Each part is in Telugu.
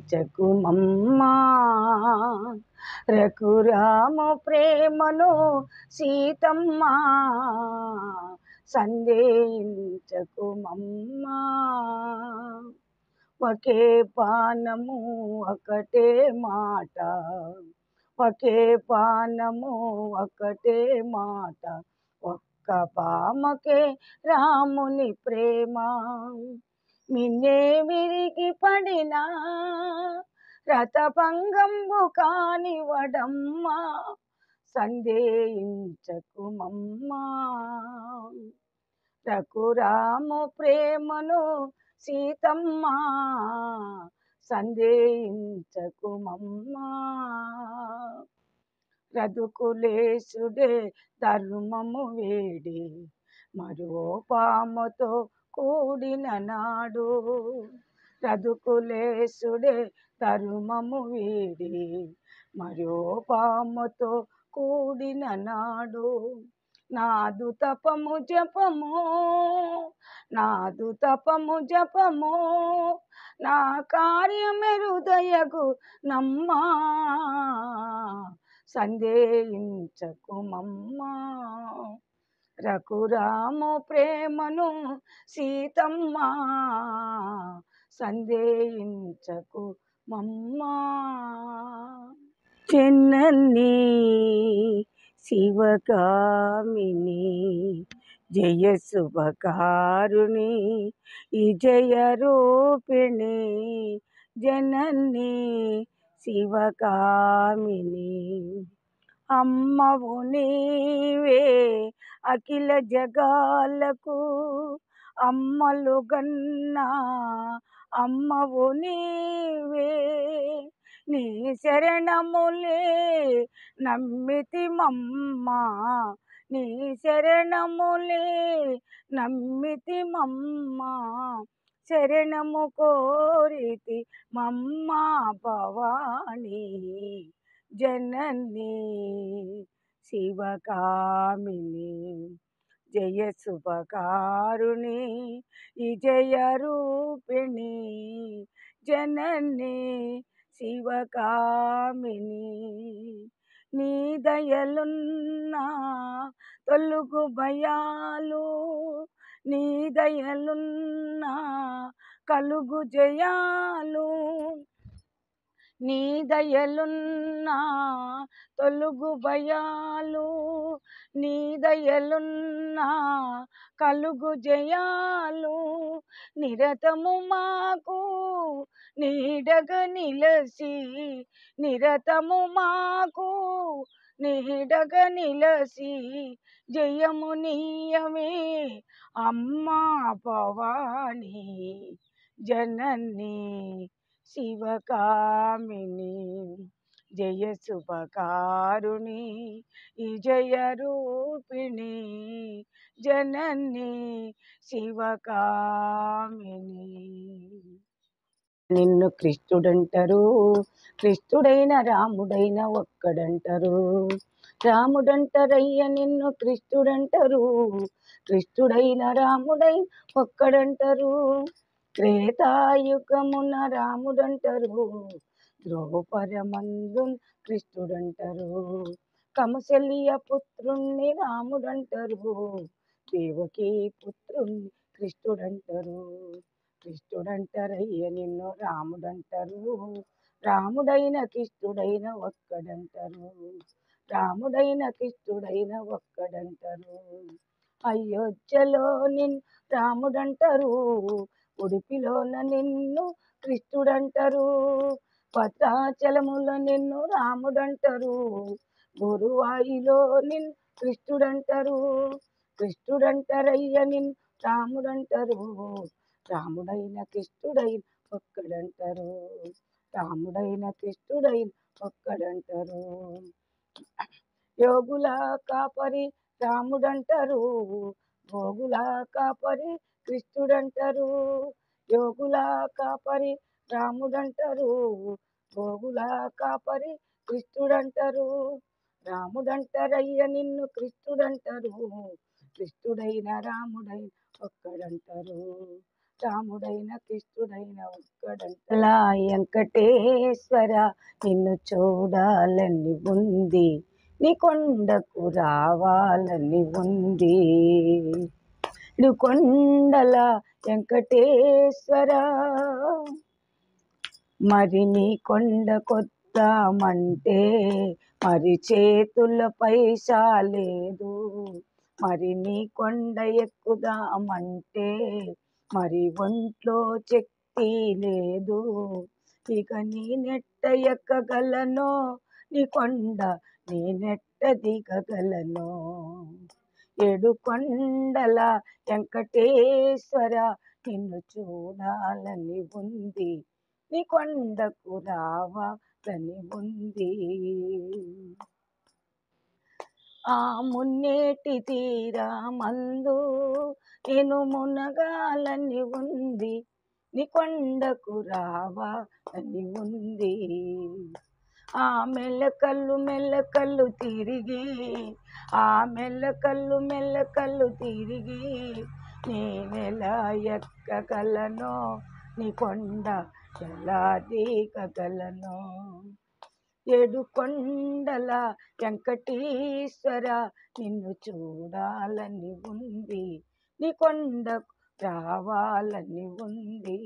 సందేహించకుమమ్మా రఘురామ ప్రేమను సీతమ్మ సందేహించకుమమ్మా ఒకే పానము ఒకటే మాట ఒకే పానము ఒకటే మాట ఒక్క పామకే రాముని ప్రేమ మిన్నే విరిగి పడినా రతభంగంబు కానివడమ్మా సందేహించకుమమ్మా రఘురాము ప్రేమను సీతమ్మ సందేహించకుమమ్మా రఘుకులేశుడే ధర్మము వేడి మరో పాముతో కూడిన నాడు రఘుకులేశుడే ధర్మము వీడి మరో పాముతో కూడిన నాడు నాదు తపము జపము నా కార్యమెరుదయగు నమ్మా సందేహించకుమమ్మా రఘురాము ప్రేమను సీతమ్మ సందేహించకుమమ్మా చెన్నన్ని శివగామిని జయ శుభకారుణి విజయ రూపిణి జనని శివకామిని అమ్మవు నీవే అఖిల జగాలకు అమ్మలు గన్నా అమ్మవు నీవే నీ శరణములే నమ్మితిమమ్మా నీ శరణములే నమ్మితిమమ్మా శరణము కోరితి మమ్మా భవాని జనని శివకామిని జయ శుభకారుణి విజయ రూపిణి జనని శివకామిని నీ దయలున్నా తొలుగు భయాలు నీ దయలున్నా కలుగు జయాలు నీ దయలున్నా తొలుగు భయాలు నీ దయలున్నా కలుగు జయాలు నిరతము మాకు నీడగ నిలసి నిరతము మాకు నీడగ నిలసి జయము నీయమే అమ్మా భవాని జనని శివకామిని జయ శుభకారుణి విజయ రూపిణి జనని శివకామిని నిన్ను కృష్ణుడంటారు కృష్ణుడైన రాముడైన ఒక్కడంటారు రాముడంటారయ్య నిన్ను కృష్ణుడంటారు కృష్ణుడైన రాముడైన ఒక్కడంటారు త్రేతాయుగమున రాముడంటారు ద్రౌపదమందున్ కృష్ణుడంటారు కమసలియ పుత్రుణ్ణి రాముడంటారు దేవకీ పుత్రుణ్ణి కృష్ణుడంటారు కృష్ణుడంటారయ్య నిన్ను రాముడంటారు రాముడైన కృష్ణుడైన ఒక్కడంటారు రాముడైన కృష్ణుడైన ఒక్కడంటారు అయోధ్యలో నిన్ను రాముడంటారు ఉడిపిలోన నిన్ను కృష్ణుడంటారు భద్రాచలములో నిన్ను రాముడంటారు గురువాయిలో నిన్ను కృష్ణుడంటారు కృష్ణుడంటారయ్య నిన్ను రాముడంటారు రాముడైన కృష్ణుడైన ఒక్కడంటారు రాముడైన కృష్ణుడైన ఒక్కడంటారు యోగుల కాపరి రాముడంటారు భోగుల కాపరి కృష్ణుడంటారు యోగుల కాపరి రాముడంటారు భోగుల కాపరి కృష్ణుడంటారు రాముడంటారయ్య నిన్ను కృష్ణుడంటారు కృష్ణుడైన రాముడైన ఒక్కడంటారు రాముడైన కృష్ణుడైన ఒక్కడంటలా వెంకటేశ్వర నిన్ను చూడాలని ఉంది, నీ కొండకు రావాలని ఉంది. కొండల వెంకటేశ్వర మరి నీ కొండ కొద్దామంటే మరి చేతుల పైసా లేదు, మరి నీ కొండ ఎక్కుదామంటే మరి ఒంట్లో శక్తి లేదు. ఇక నీ నెట్ట ఎక్కగలను నీ కొండ, నీ నెట్ట దిగగలను. ఏడు కొండల వెంకటేశ్వర నిన్ను చూడాలని ఉంది, నీ కొండకు రావాలని ఉంది. ఆ మున్నేటి తీరమందు నేను మునగాలని ఉంది, నీ కొండకు రావాలని ఉంది. ఆ మెల్లకల్లు తిరిగి, ఆ మెల్లకల్లు తిరిగి నేనెలా ఎక్కగలను, నీ కొండ ఎలా దిగగలను. ఏడు కొండల వెంకటేశ్వర నిన్ను చూడాలని ఉంది, నీ కొండకు రావాలని ఉంది.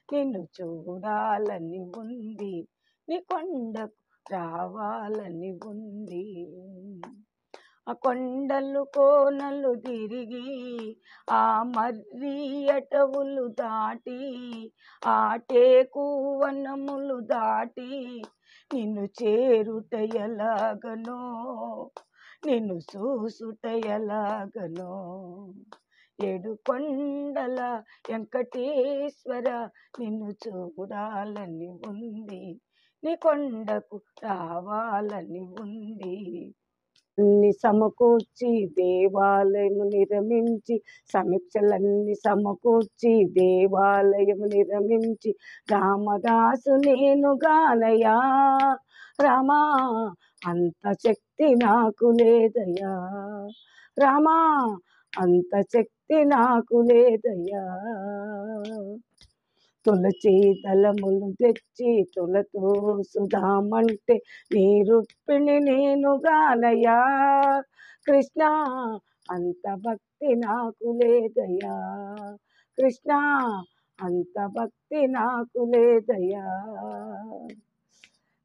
నిన్ను చూడాలని ఉంది, నీ కొండకు రావాలని ఉంది. ఆ కొండలు కోనలు తిరిగి, ఆ మర్రి అటవులు దాటి, ఆ టేకు వనములు దాటి నిన్ను చేరుట ఎలాగనో, నిన్ను చూసుట ఎలాగనో. ఏడు కొండల వెంకటేశ్వర నిన్ను చూడాలని ఉంది, నీ కొండకు రావాలని ఉంది. సమకూర్చి దేవాలయము నిర్మించి, సమీక్షలన్నీ సమకూర్చి దేవాలయము నిర్మించి, రామదాసు నేను గానయా రామా అంత శక్తి నాకు లేదయా, రామా అంత శక్తి నాకు లేదయా. తులసి దళములు తెచ్చి తులతో సుధామంటే నీ రుక్మిణి నేను గానయా కృష్ణ అంత భక్తి నాకు లేదయా, కృష్ణ అంత భక్తి నాకు లేదయా.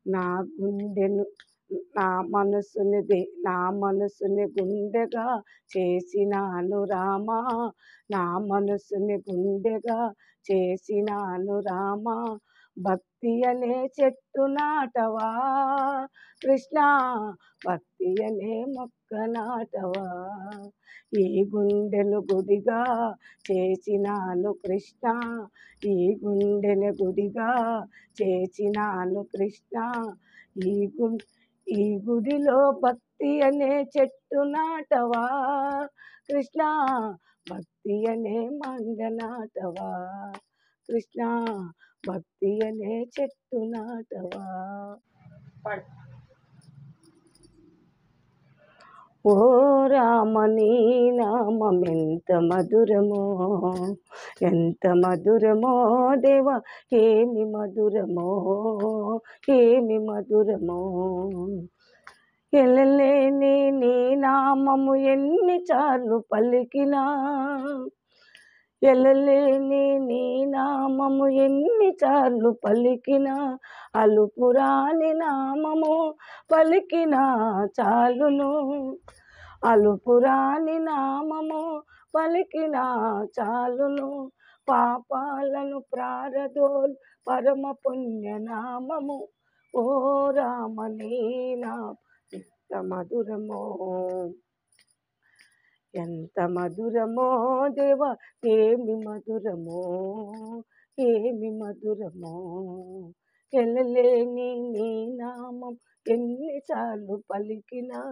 నా గుండెను నా మనసుని గుండెగా చేసినాను రామా, నా మనసుని గుండెగా చేసినాను రామా. భక్తి అనే చెట్టు నాటవా కృష్ణ, భక్తి అనే మొక్క నాటవా. ఈ గుండెను గుడిగా చేసినాను కృష్ణ, ఈ గుండెను గుడిగా చేసినాను కృష్ణ. ఈ గుడిలో భక్తి అనే చెట్టు నాటవా కృష్ణ, భక్తి అనే మంగ నాటవా కృష్ణ, భక్తి అనే చెట్టు నాటవా. ఓ రామ నీ నామం ఎంత మధురమో, ఎంత మధురమో దేవ ఏమి మధురమో, ఏమి మధురమో. ఎల్లలేని నీ నామము ఎన్నిసార్లు పలికినా, ఎల్లలేని నీ నామము ఎన్నిసార్లు పలికినా, అలుపురాని నామము పలికినా చాలును, అలుపురాని నామము పలికినా చాలును. పాపాలను ప్రారదోల్ పరమ పుణ్య నామము ఓ రామ నీ నామం ఎంత మధురమో, ఎంత మధురమో దేవ ఏమి మధురమో, ఏమి మధురమో. ఎల్లలేని నీ నామం ఎన్నిసార్లు పలికినా,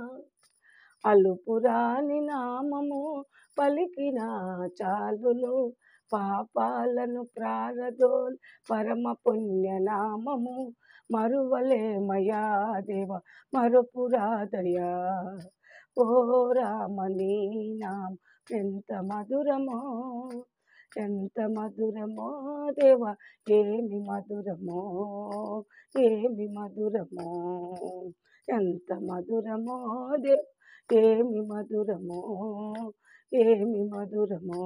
అలుపురాని నామము పలికినా చాలును. పాపాలను ప్రారదోల్ పరమ పుణ్య నామము మరువలేమయా దేవ మరుపురాదయా. ఓ రామ నీ నామం ఎంత మధురమో, ఎంత మధురమో దేవా ఏమి మధురమో, ఏమి మధురమో, ఎంత మధురమో దేవా ఏమి మధురమో, ఏమి మధురమో.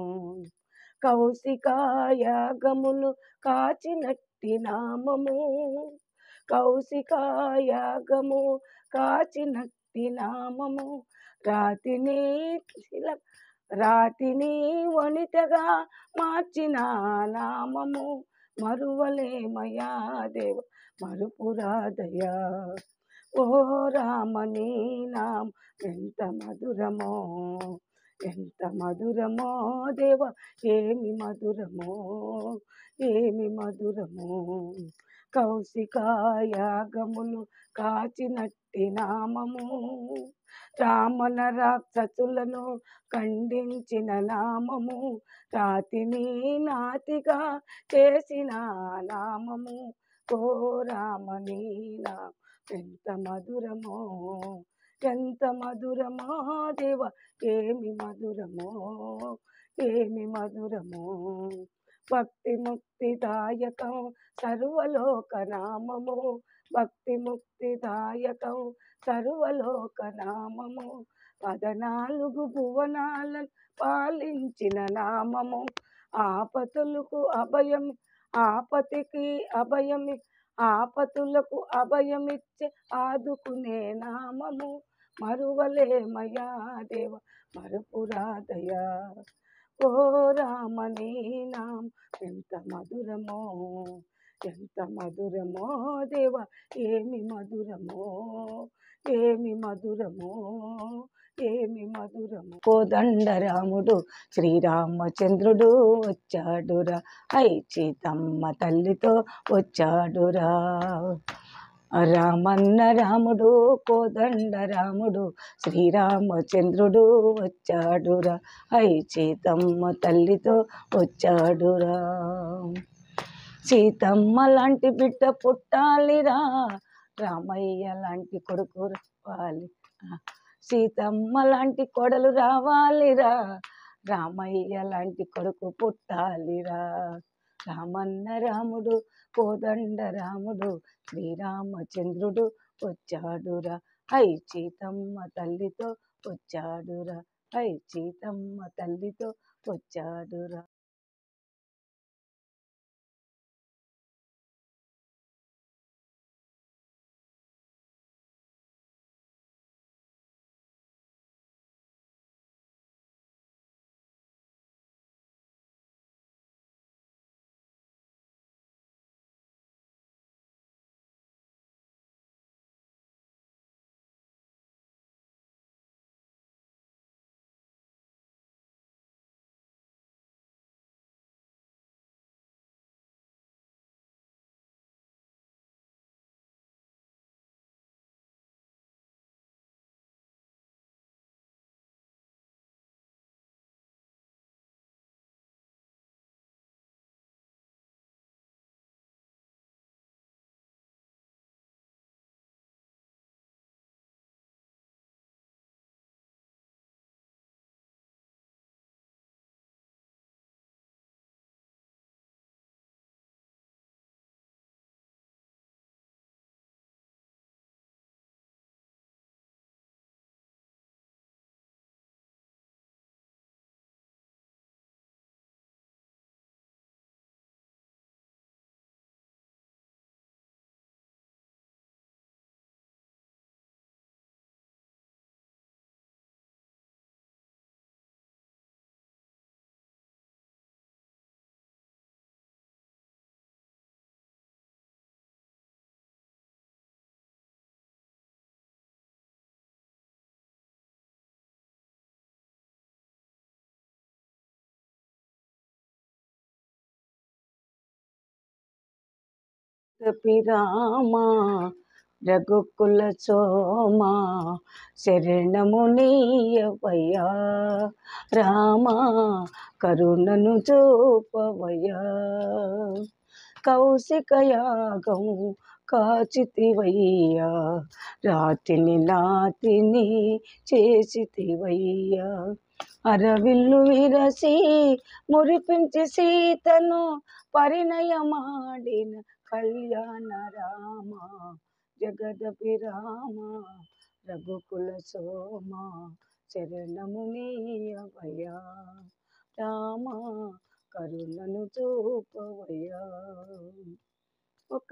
కౌశికాయాగములు కాచినట్టి నామము, కౌశికాయాగము కాచినట్టి నామము, రాతిని వనితగా మార్చిన నామము, మరువలేమయా దేవ మరుపురాదయా. ఓ రామని నామ ఎంత మధురమో, ఎంత మధురమో దేవ ఏమి మధురమో, ఏమి మధురమో. కౌశికాయాగములు కాచినట్టి నామము, రామన రాక్షసులను ఖండించిన నామము, రాతిని నాతిగా చేసిన నామము, ఓ రామని నామ ఎంత మధురమో, ఎంత మధురమో దేవ ఏమి మధురమో, ఏమి మధురమో. భక్తి ముక్తిదాయకం సర్వలోక నామము, భక్తి ముక్తిదాయకం సర్వలోక నామము, 14 భువనాలను పాలించిన నామము, ఆపతులకు అభయం ఆపతికి అభయమి ఆపతులకు అభయమిచ్చే ఆదుకునే నామము, మరువలేమయా దేవ మరుపురాదయా. ఓ రామని నామ ఎంత మధురమో, ఎంత మధురమో దేవ ఏమి మధురమో, ఏమి మధురమో, ఏమి మధురమో. కోదండరాముడు శ్రీరామచంద్రుడు వచ్చాడురా, సీతమ్మ తల్లితో వచ్చాడురా. రామన్న రాముడు కోదండరాముడు శ్రీరామచంద్రుడు వచ్చాడురా, సీతమ్మ తల్లితో వచ్చాడురా. సీతమ్మ లాంటి బిడ్డ పుట్టాలిరా, రామయ్య లాంటి కొడుకు రావాలి, సీతమ్మ లాంటి కొడలు రావాలిరా, రామయ్య లాంటి కొడుకు పుట్టాలిరా. రామన్న రాముడు కోదండ రాముడు శ్రీరామచంద్రుడు వచ్చాడురా, సీతమ్మ తల్లితో వచ్చాడురా, సీతమ్మ తల్లితో వచ్చాడురా. రామ రఘుకుల సోమ శరణము నీయవయ్యా, రామ కరుణను చూపవయ్యా. కౌశికయాగం కాచితివయ్యా, రాతిని నాతిని చేసితివయ్యా, అరవిల్లు విరసి మురిపించి సీతను పరిణయమాడిన కళ్యాణ రామ జగదభిరామ రఘుకుల సోమ శరణము నీయవయ్యా రామ కరుణను చూపవయ్యా. ఒక